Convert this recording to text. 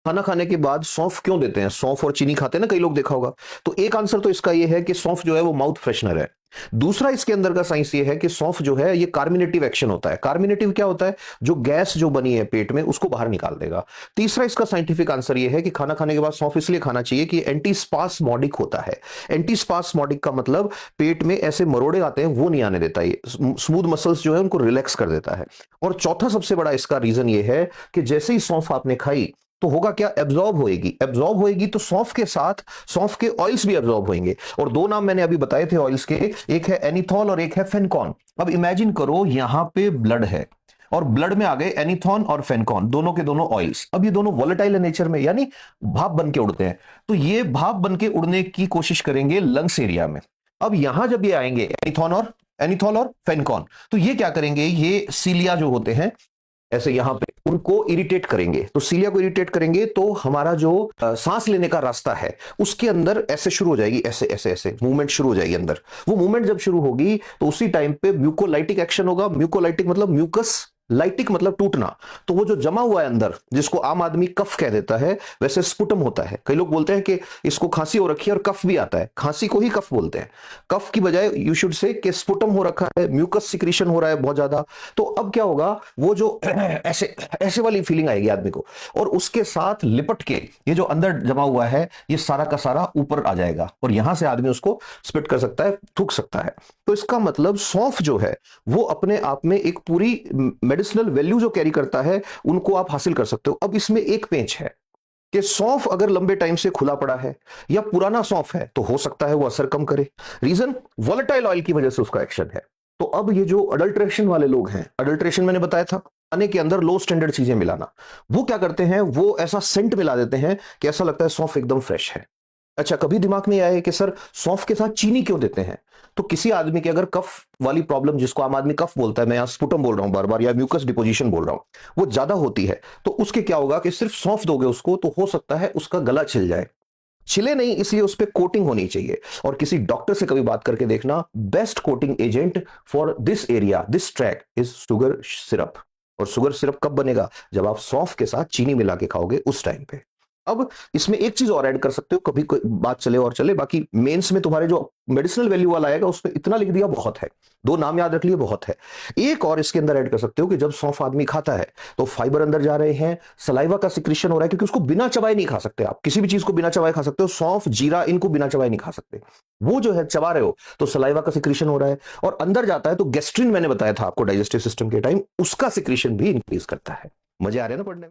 खाना खाने के बाद सौंफ क्यों देते हैं? सौंफ और चीनी खाते हैं ना कई लोग, देखा होगा। तो एक आंसर तो इसका ये है कि सौंफ जो है वो माउथ फ्रेशनर है। दूसरा इसके अंदर का साइंस ये है कि सौंफ जो है ये कार्मिनेटिव एक्शन होता है। कार्मिनेटिव क्या होता है? जो गैस जो बनी है पेट में उसको बाहर निकाल देगा। तीसरा इसका साइंटिफिक आंसर ये है कि खाना खाने के बाद सौंफ इसलिए खाना चाहिए कि एंटी स्पास्मोडिक होता है। एंटी स्पास्मोडिक का मतलब पेट में ऐसे मरोड़े आते हैं वो नहीं आने देता, ये स्मूथ मसल्स जो है उनको रिलैक्स कर देता है। और चौथा सबसे बड़ा इसका रीजन ये है कि जैसे ही सौंफ आपने खाई तो होगा क्या? एब्जॉर्ब होएगी। एब्जॉर्ब होएगी तो सौंफ के साथ सौंफ के ऑयल्स भी एब्जॉर्ब होंगे। और दो नाम मैंने अभी बताए थे ऑयल्स के, एक है एनीथॉल और एक है फेनकॉन। अब इमेजिन करो यहां पे ब्लड है और ब्लड में आ गए एनीथॉन और फेनकॉन, दोनों के दोनों ऑयल्स। अब ये दोनों वॉलेटाइल नेचर में, यानी भाप बन के उड़ते हैं। तो ये भाप बन के उड़ने की कोशिश करेंगे लंग्स एरिया में। अब यहां जब ये आएंगे एनीथॉल और फेनकॉन, तो ये क्या करेंगे? ये सीलिया जो होते हैं ऐसे यहां पे उनको इरिटेट करेंगे। तो सीलिया को इरिटेट करेंगे तो हमारा जो सांस लेने का रास्ता है उसके अंदर ऐसे शुरू हो जाएगी, ऐसे ऐसे ऐसे मूवमेंट शुरू हो जाएगी अंदर। वो मूवमेंट जब शुरू होगी तो उसी टाइम पे म्यूकोलाइटिक एक्शन होगा। म्यूकोलाइटिक मतलब म्यूकस, लाइटिक मतलब टूटना। तो वो जो जमा हुआ है अंदर, जिसको आम आदमी कफ कह देता है, वैसे स्पुटम होता है। कई लोग बोलते हैं कि इसको खांसी हो रखी है और कफ भी आता है। खांसी को ही कफ बोलते हैं, कफ की बजाय यू शुड से कि स्पुटम हो रखा है, म्यूकस सिक्रीशन हो रहा है बहुत ज्यादा। तो अब क्या होगा? वो जो ऐसे ऐसे वाली फीलिंग आएगी आदमी को, और उसके साथ लिपट के ये जो अंदर जमा हुआ है ये सारा का सारा ऊपर आ जाएगा और यहां से आदमी उसको स्पिट कर सकता है, थूक सकता है। तो इसका मतलब सौंफ जो है वो अपने आप में एक पूरी मेडिसिनल वैल्यू जो कैरी करता है उनको आप हासिल कर सकते हो। अब इसमें एक पेंच है कि सौंफ अगर लंबे टाइम से खुला पड़ा है या पुराना सौंफ है तो हो सकता है वो असर कम करे। रीजन वॉलेटाइल ऑयल की वजह से उसका एक्शन है। तो अब ये जो अडल्ट्रेशन वाले लोग हैं, अडल्ट्रेशन मैंने बताया था खाने के अंदर लो स्टैंडर्ड चीजें मिलाना, वो क्या करते हैं? वो ऐसा सेंट मिला देते हैं कि ऐसा लगता है सौंफ एकदम फ्रेश है। अच्छा, कभी दिमाग में आया है कि सर सौंफ के साथ चीनी क्यों देते हैं? तो किसी आदमी की अगर कफ वाली प्रॉब्लम, जिसको आम आदमी कफ बोलता है, मैं यहां स्पुटम बोल रहा हूं बार बार, या म्यूकस डिपोजिशन बोल रहा हूं, वो ज्यादा होती है, तो उसके क्या होगा कि सिर्फ सौंफ दोगे उसको तो हो सकता है उसका गला छिल जाए। छिले नहीं, इसलिए उस पर कोटिंग होनी चाहिए। और किसी डॉक्टर से कभी बात करके देखना, best coating agent for this area, this track is sugar syrup. और शुगर सिरप कब बनेगा? जब आप सौंफ के साथ चीनी मिला के खाओगे उस टाइम पे। अब इसमें एक चीज और ऐड कर सकते हो, कभी कोई बात चले और चले, बाकी मेंस में तुम्हारे जो मेडिसिनल वैल्यू वाला आएगा उसमें इतना लिख दिया बहुत है, दो नाम याद रख लिए बहुत है। एक और इसके अंदर ऐड कर सकते हो कि जब सौंफ आदमी खाता है तो फाइबर अंदर जा रहे हैं, सलाइवा का सिक्रीशन हो रहा है, क्योंकि उसको बिना चबाए नहीं खा सकते आप। किसी भी चीज को बिना चबाए खा सकते हो, सौंफ जीरा इनको बिना चबाए नहीं खा सकते। वो जो है चबा रहे हो तो सलाइवा का सिक्रीशन हो रहा है और अंदर जाता है तो गैस्ट्रिन मैंने बताया था आपको डाइजेस्टिव सिस्टम के टाइम, उसका सिक्रीशन भी इंक्रीज करता है। मजे आ रहे हैं ना पढ़ने में?